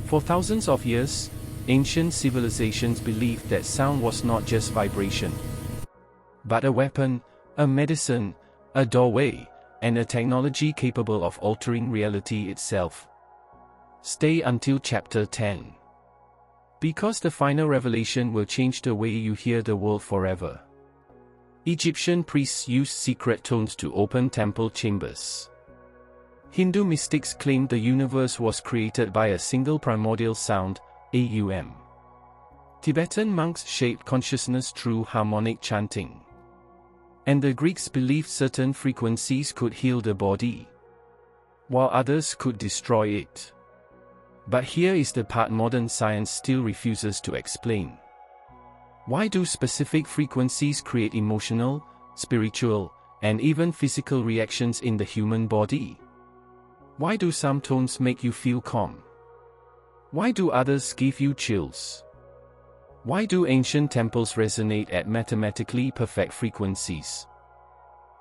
For thousands of years, ancient civilizations believed that sound was not just vibration, but a weapon, a medicine, a doorway, and a technology capable of altering reality itself. Stay until chapter 10. Because the final revelation will change the way you hear the world forever. Egyptian priests used secret tones to open temple chambers. Hindu mystics claimed the universe was created by a single primordial sound, Aum. Tibetan monks shaped consciousness through harmonic chanting. And the Greeks believed certain frequencies could heal the body, while others could destroy it. But here is the part modern science still refuses to explain. Why do specific frequencies create emotional, spiritual, and even physical reactions in the human body? Why do some tones make you feel calm? Why do others give you chills? Why do ancient temples resonate at mathematically perfect frequencies?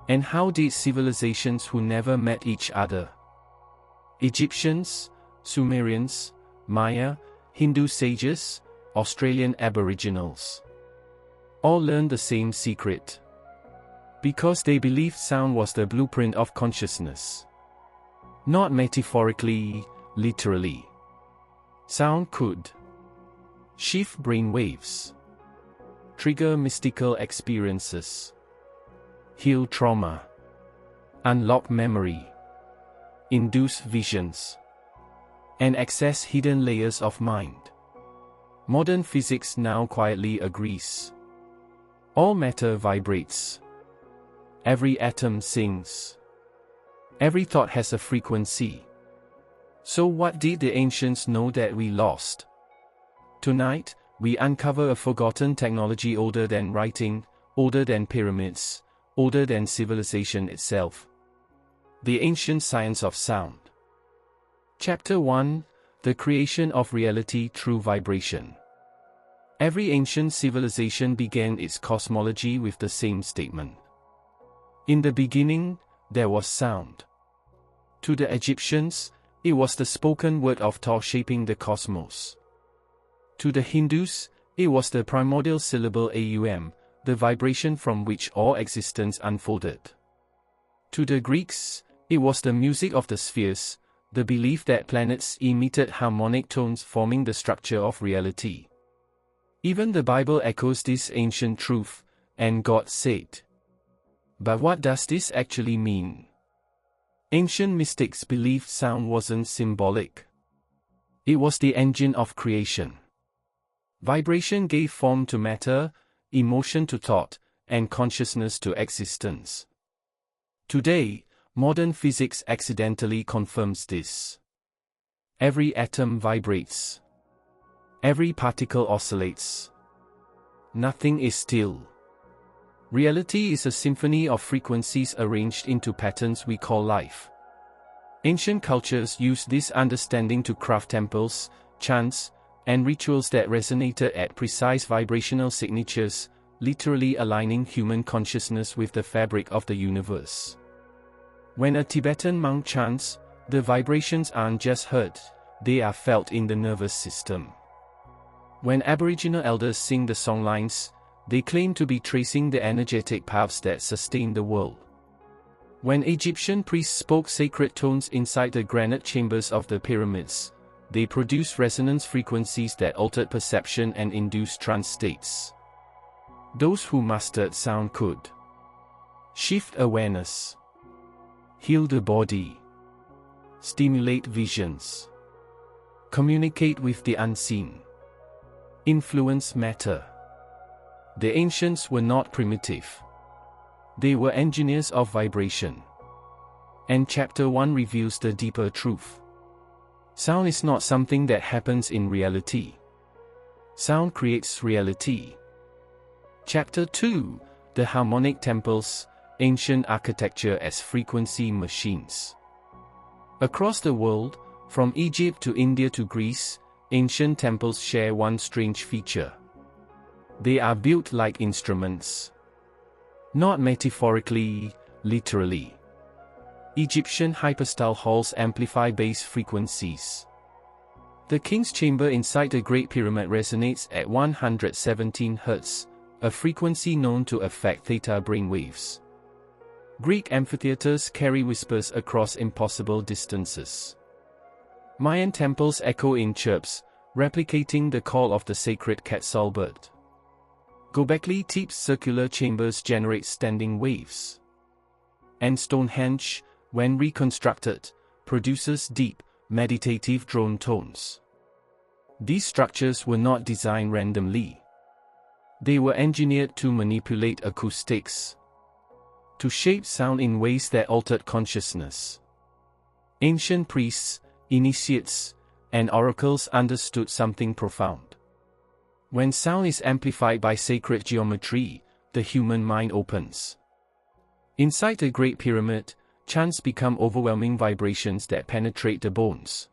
And how did civilizations who never met each other, Egyptians, Sumerians, Maya, Hindu sages, Australian Aboriginals, all learn the same secret? Because they believed sound was the blueprint of consciousness. Not metaphorically, literally. Sound could shift brain waves, trigger mystical experiences, heal trauma, unlock memory, induce visions, and access hidden layers of mind. Modern physics now quietly agrees. All matter vibrates. Every atom sings. Every thought has a frequency. So what did the ancients know that we lost? Tonight, we uncover a forgotten technology older than writing, older than pyramids, older than civilization itself. The ancient science of sound. Chapter 1: The creation of reality through vibration. Every ancient civilization began its cosmology with the same statement. In the beginning, there was sound. To the Egyptians, it was the spoken word of Thoth shaping the cosmos. To the Hindus, it was the primordial syllable Aum, the vibration from which all existence unfolded. To the Greeks, it was the music of the spheres, the belief that planets emitted harmonic tones forming the structure of reality. Even the Bible echoes this ancient truth, and God said. But what does this actually mean? Ancient mystics believed sound wasn't symbolic. It was the engine of creation. Vibration gave form to matter, emotion to thought, and consciousness to existence. Today, modern physics accidentally confirms this. Every atom vibrates. Every particle oscillates. Nothing is still. Reality is a symphony of frequencies arranged into patterns we call life. Ancient cultures used this understanding to craft temples, chants, and rituals that resonated at precise vibrational signatures, literally aligning human consciousness with the fabric of the universe. When a Tibetan monk chants, the vibrations aren't just heard, they are felt in the nervous system. When Aboriginal elders sing the songlines, they claim to be tracing the energetic paths that sustain the world. When Egyptian priests spoke sacred tones inside the granite chambers of the pyramids, they produced resonance frequencies that altered perception and induced trance states. Those who mastered sound could shift awareness, heal the body, stimulate visions, communicate with the unseen, influence matter. The ancients were not primitive. They were engineers of vibration. And chapter 1 reveals the deeper truth. Sound is not something that happens in reality. Sound creates reality. Chapter 2: The Harmonic Temples, Ancient Architecture as Frequency Machines. Across the world, from Egypt to India to Greece, ancient temples share one strange feature. They are built like instruments. Not metaphorically, literally. Egyptian hypostyle halls amplify bass frequencies. The king's chamber inside the Great Pyramid resonates at 117 Hz, a frequency known to affect theta brainwaves. Greek amphitheaters carry whispers across impossible distances. Mayan temples echo in chirps, replicating the call of the sacred Quetzal bird. Göbekli Tepe's circular chambers generate standing waves. And Stonehenge, when reconstructed, produces deep, meditative drone tones. These structures were not designed randomly. They were engineered to manipulate acoustics, to shape sound in ways that altered consciousness. Ancient priests, initiates, and oracles understood something profound. When sound is amplified by sacred geometry, the human mind opens. Inside the Great Pyramid, chants become overwhelming vibrations that penetrate the bones.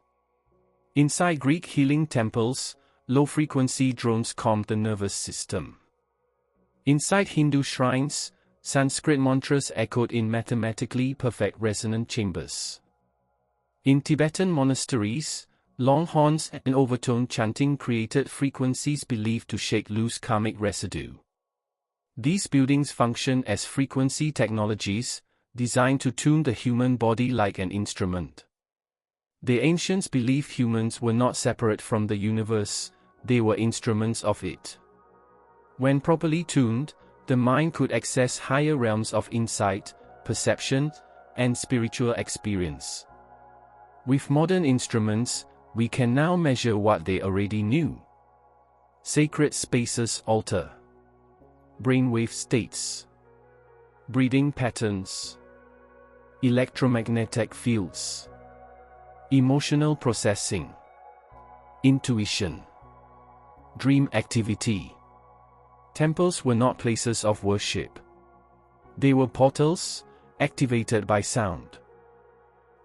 Inside Greek healing temples, low-frequency drones calm the nervous system. Inside Hindu shrines, Sanskrit mantras echoed in mathematically perfect resonant chambers. In Tibetan monasteries, long horns and overtone chanting created frequencies believed to shake loose karmic residue. These buildings function as frequency technologies, designed to tune the human body like an instrument. The ancients believed humans were not separate from the universe, they were instruments of it. When properly tuned, the mind could access higher realms of insight, perception, and spiritual experience. With modern instruments, we can now measure what they already knew. Sacred spaces alter. Brainwave states. Breathing patterns. Electromagnetic fields. Emotional processing. Intuition. Dream activity. Temples were not places of worship. They were portals, activated by sound.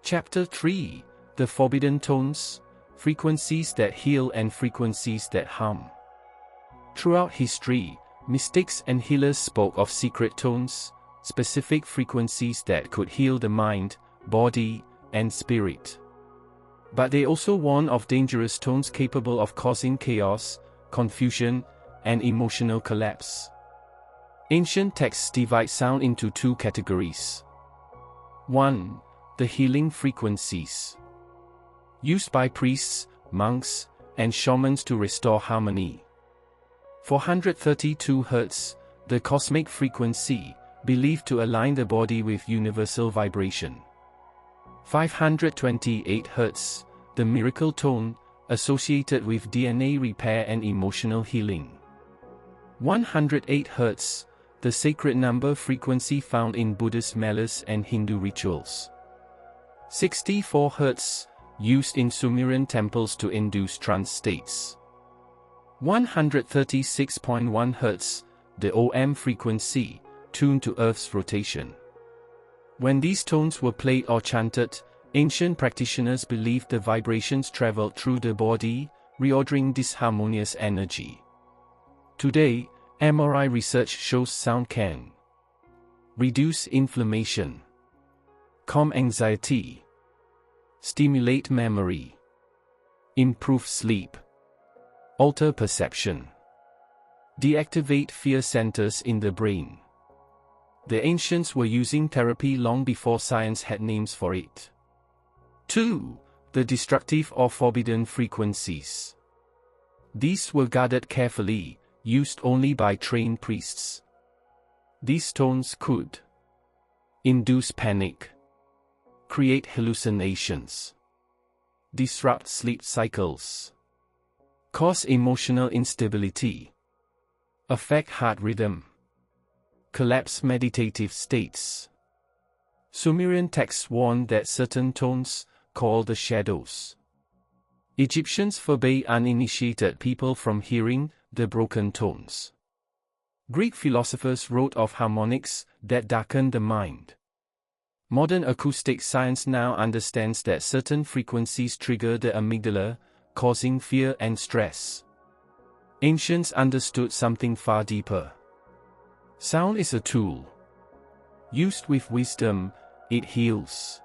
Chapter 3: The Forbidden Tones, Frequencies that Heal and Frequencies that Harm. Throughout history, mystics and healers spoke of secret tones, specific frequencies that could heal the mind, body, and spirit. But they also warned of dangerous tones capable of causing chaos, confusion, and emotional collapse. Ancient texts divide sound into two categories. 1. The healing frequencies. Used by priests, monks, and shamans to restore harmony. 432 Hz, the cosmic frequency, believed to align the body with universal vibration. 528 Hz, the miracle tone, associated with DNA repair and emotional healing. 108 Hz, the sacred number frequency found in Buddhist malice and Hindu rituals. 64 Hz, used in Sumerian temples to induce trance states. 136.1 Hz, the OM frequency, tuned to Earth's rotation. When these tones were played or chanted, ancient practitioners believed the vibrations traveled through the body, reordering disharmonious energy. Today, MRI research shows sound can reduce inflammation, calm anxiety, stimulate memory, improve sleep, alter perception, deactivate fear centers in the brain. The ancients were using therapy long before science had names for it. 2. The destructive or forbidden frequencies. These were guarded carefully, used only by trained priests. These tones could induce panic, create hallucinations, disrupt sleep cycles, cause emotional instability, affect heart rhythm, collapse meditative states. Sumerian texts warned that certain tones, called the shadows. Egyptians forbade uninitiated people from hearing the broken tones. Greek philosophers wrote of harmonics that darken the mind. Modern acoustic science now understands that certain frequencies trigger the amygdala, causing fear and stress. Ancients understood something far deeper. Sound is a tool. Used with wisdom, it heals.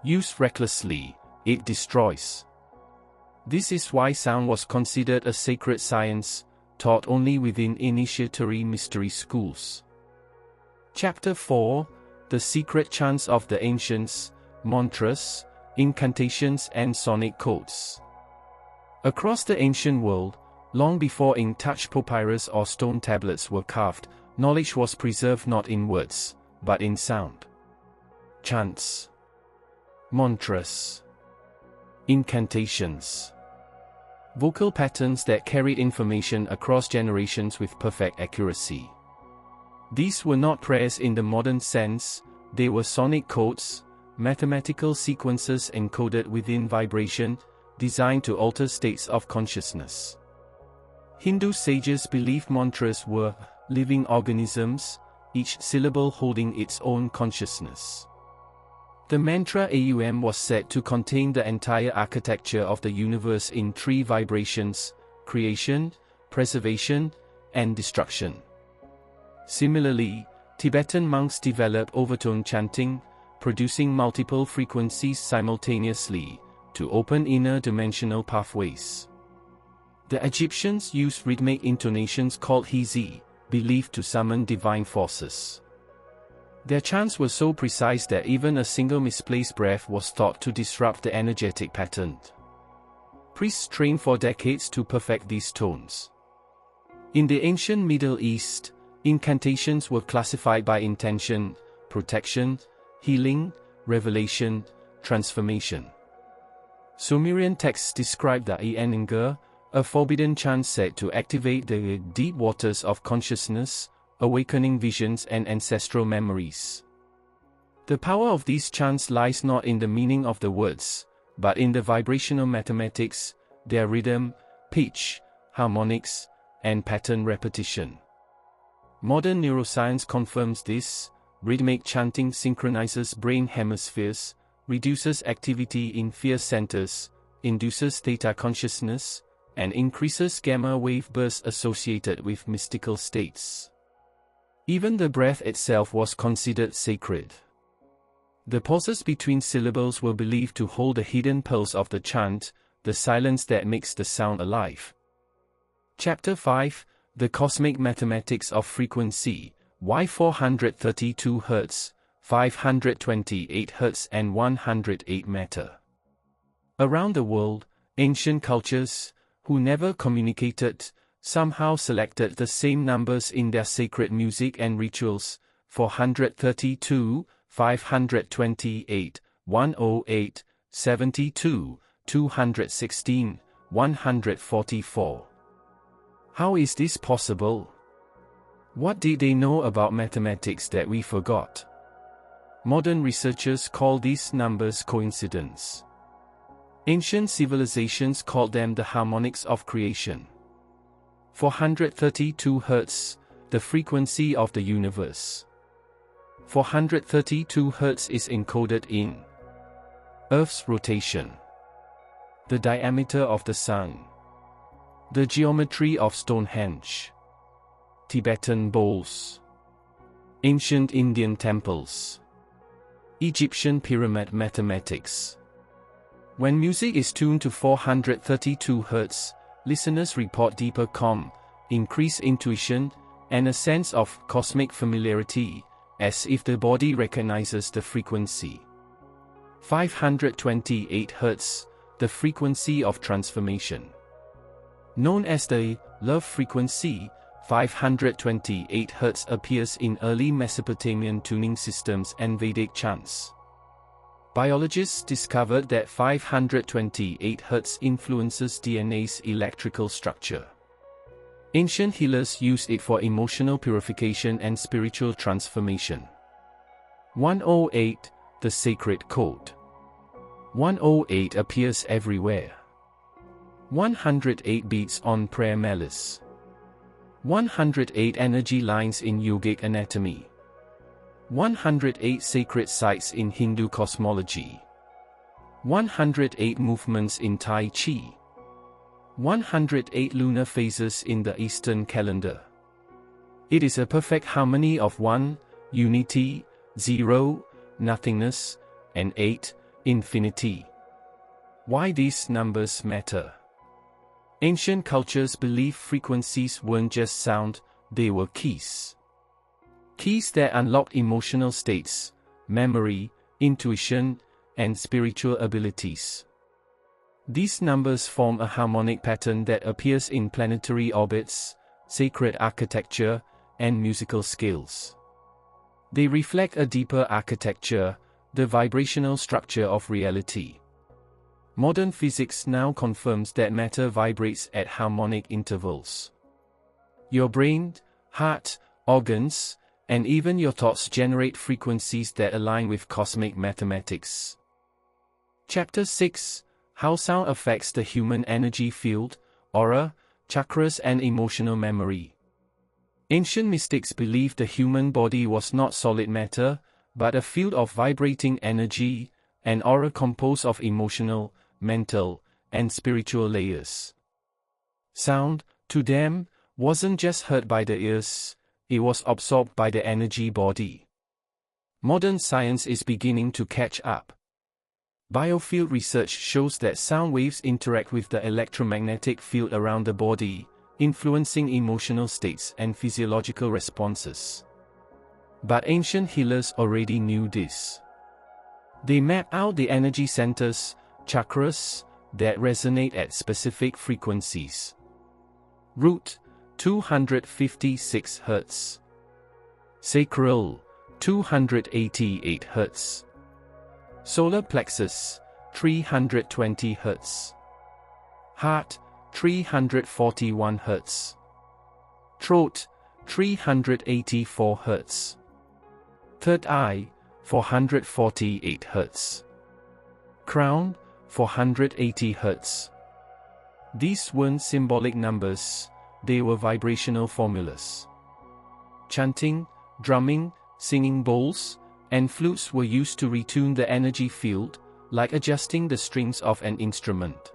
Used recklessly, it destroys. This is why sound was considered a sacred science, taught only within initiatory mystery schools. Chapter 4: The Secret Chants of the Ancients, Mantras, Incantations and Sonic Codes. Across the ancient world, long before ink-touched papyrus or stone tablets were carved, knowledge was preserved not in words, but in sound. Chants, mantras, incantations, vocal patterns that carried information across generations with perfect accuracy. These were not prayers in the modern sense, they were sonic codes, mathematical sequences encoded within vibration, designed to alter states of consciousness. Hindu sages believed mantras were living organisms, each syllable holding its own consciousness. The mantra Aum was said to contain the entire architecture of the universe in three vibrations: creation, preservation, and destruction. Similarly, Tibetan monks developed overtone chanting, producing multiple frequencies simultaneously, to open inner dimensional pathways. The Egyptians used rhythmic intonations called hizi, believed to summon divine forces. Their chants were so precise that even a single misplaced breath was thought to disrupt the energetic pattern. Priests trained for decades to perfect these tones. In the ancient Middle East, incantations were classified by intention, protection, healing, revelation, transformation. Sumerian texts describe the Eninger, a forbidden chant said to activate the deep waters of consciousness, awakening visions and ancestral memories. The power of these chants lies not in the meaning of the words, but in the vibrational mathematics, their rhythm, pitch, harmonics, and pattern repetition. Modern neuroscience confirms this. Rhythmic chanting synchronizes brain hemispheres, reduces activity in fear centers, induces theta consciousness, and increases gamma wave bursts associated with mystical states. Even the breath itself was considered sacred. The pauses between syllables were believed to hold the hidden pearls of the chant, the silence that makes the sound alive. Chapter 5: The Cosmic Mathematics of Frequency, why 432 Hz, 528 Hz and 108 matter. Around the world, ancient cultures, who never communicated, somehow selected the same numbers in their sacred music and rituals: 432, 528, 108, 72, 216, 144. How is this possible? What did they know about mathematics that we forgot? Modern researchers call these numbers coincidence. Ancient civilizations called them the harmonics of creation. 432 Hz, the frequency of the universe. 432 Hz is encoded in Earth's rotation, the diameter of the Sun, the geometry of Stonehenge, Tibetan bowls, ancient Indian temples, Egyptian pyramid mathematics. When music is tuned to 432 Hz, listeners report deeper calm, increased intuition, and a sense of cosmic familiarity, as if the body recognizes the frequency. 528 Hz, the frequency of transformation. Known as the love frequency, 528 Hz appears in early Mesopotamian tuning systems and Vedic chants. Biologists discovered that 528 Hz influences DNA's electrical structure. Ancient healers used it for emotional purification and spiritual transformation. 108, the sacred code. 108 appears everywhere. 108 beats on prayer malice. 108 energy lines in yogic anatomy. 108 sacred sites in Hindu cosmology. 108 movements in Tai Chi. 108 lunar phases in the Eastern calendar. It is a perfect harmony of 1, unity, 0, nothingness, and 8, infinity. Why these numbers matter? Ancient cultures believed frequencies weren't just sound, they were keys. Keys that unlocked emotional states, memory, intuition, and spiritual abilities. These numbers form a harmonic pattern that appears in planetary orbits, sacred architecture, and musical scales. They reflect a deeper architecture, the vibrational structure of reality. Modern physics now confirms that matter vibrates at harmonic intervals. Your brain, heart, organs, and even your thoughts generate frequencies that align with cosmic mathematics. Chapter 6: How Sound Affects the Human Energy Field, Aura, Chakras and Emotional Memory. Ancient mystics believed the human body was not solid matter, but a field of vibrating energy, an aura composed of emotional, mental, and spiritual layers. Sound, to them, wasn't just heard by the ears, it was absorbed by the energy body. Modern science is beginning to catch up. Biofield research shows that sound waves interact with the electromagnetic field around the body, influencing emotional states and physiological responses. But ancient healers already knew this. They mapped out the energy centers, chakras, that resonate at specific frequencies. Root, 256 Hz. Sacral, 288 Hz. Solar plexus, 320 Hz. Heart, 341 Hz. Throat, 384 Hz. Third eye, 448 Hz. Crown, 480 Hz. These weren't symbolic numbers, they were vibrational formulas. Chanting, drumming, singing bowls, and flutes were used to retune the energy field, like adjusting the strings of an instrument.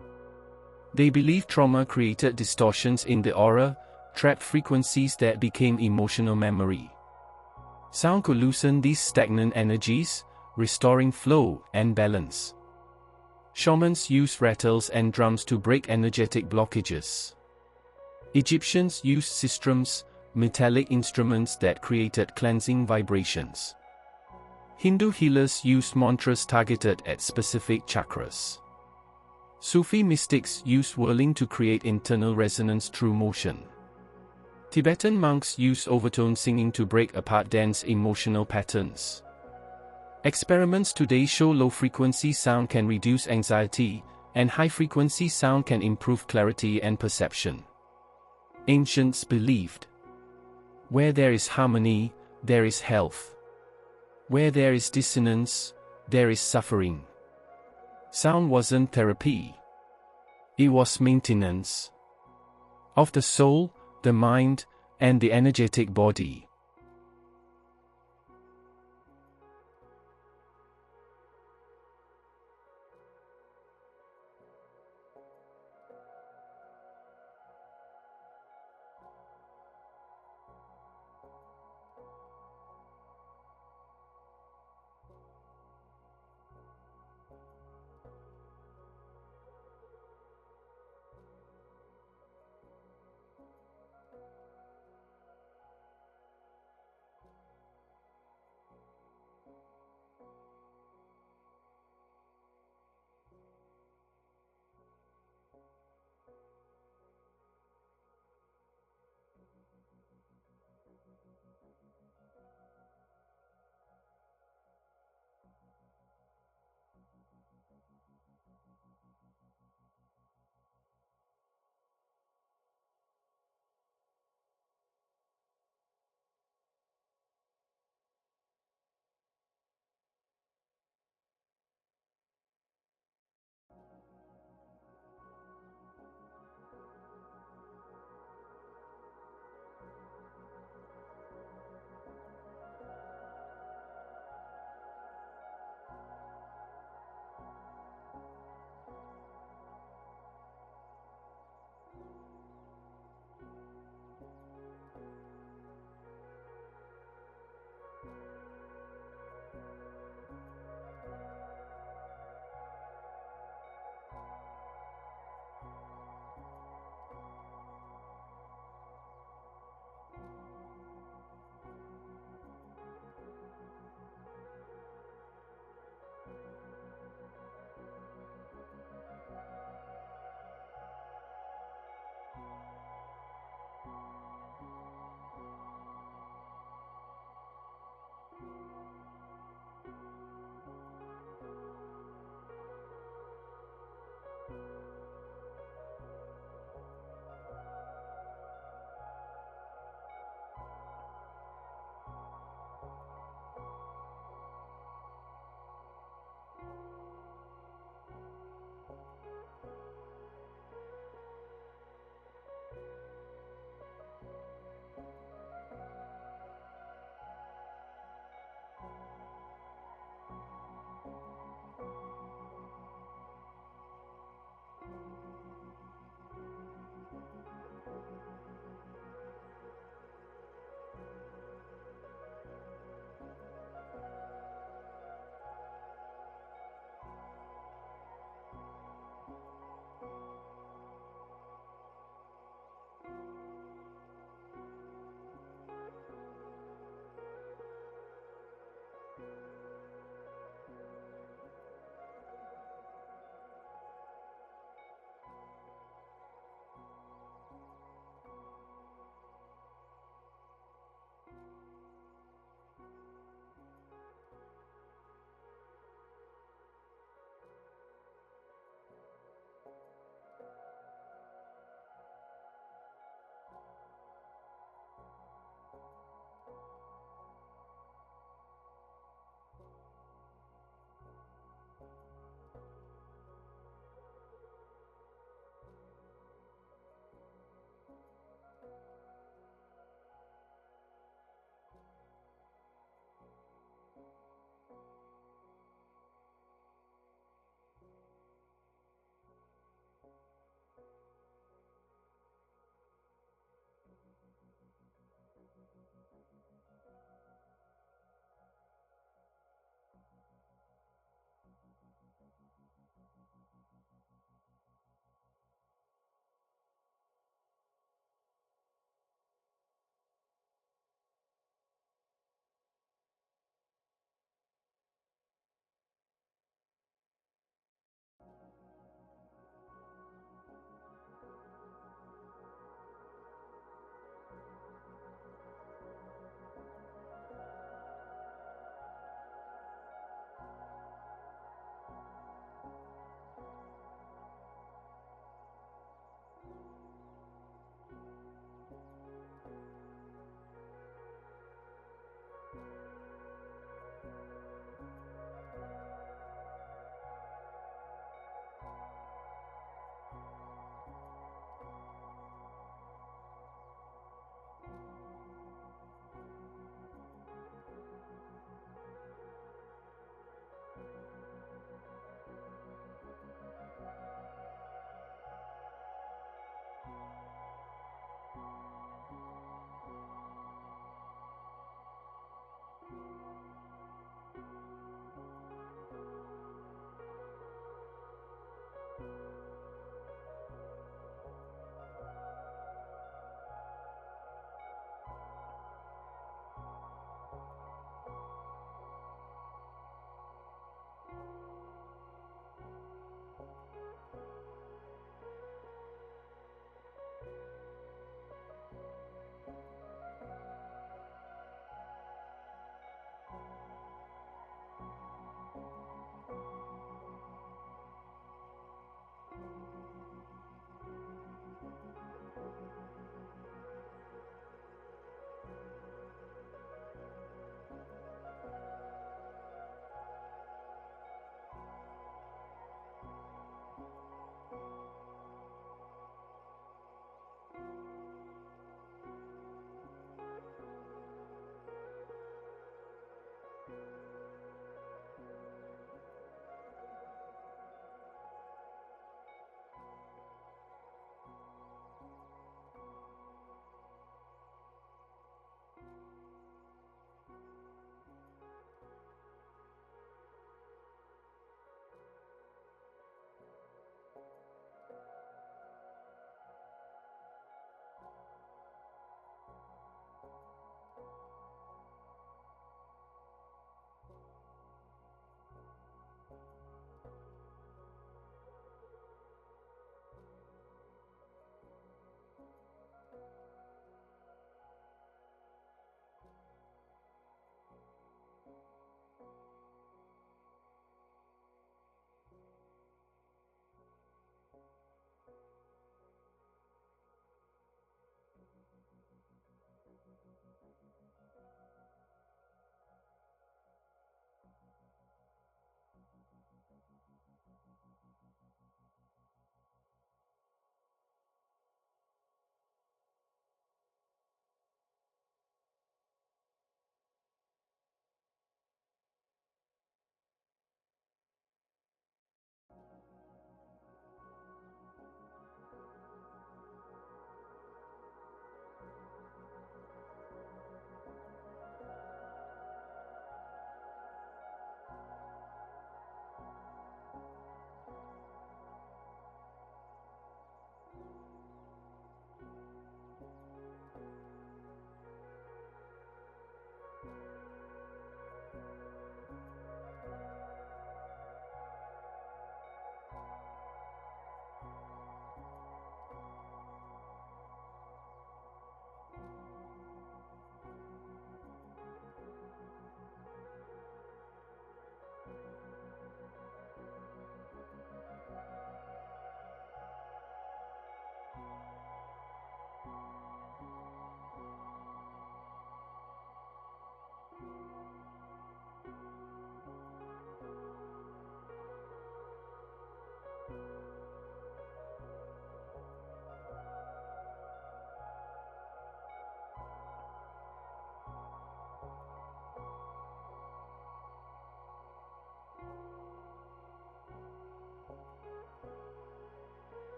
They believed trauma created distortions in the aura, trapped frequencies that became emotional memory. Sound could loosen these stagnant energies, restoring flow and balance. Shamans used rattles and drums to break energetic blockages. Egyptians used sistrums, metallic instruments that created cleansing vibrations. Hindu healers used mantras targeted at specific chakras. Sufi mystics used whirling to create internal resonance through motion. Tibetan monks used overtone singing to break apart dense emotional patterns. Experiments today show low-frequency sound can reduce anxiety, and high-frequency sound can improve clarity and perception. Ancients believed, where there is harmony, there is health. Where there is dissonance, there is suffering. Sound wasn't therapy. It was maintenance of the soul, the mind, and the energetic body.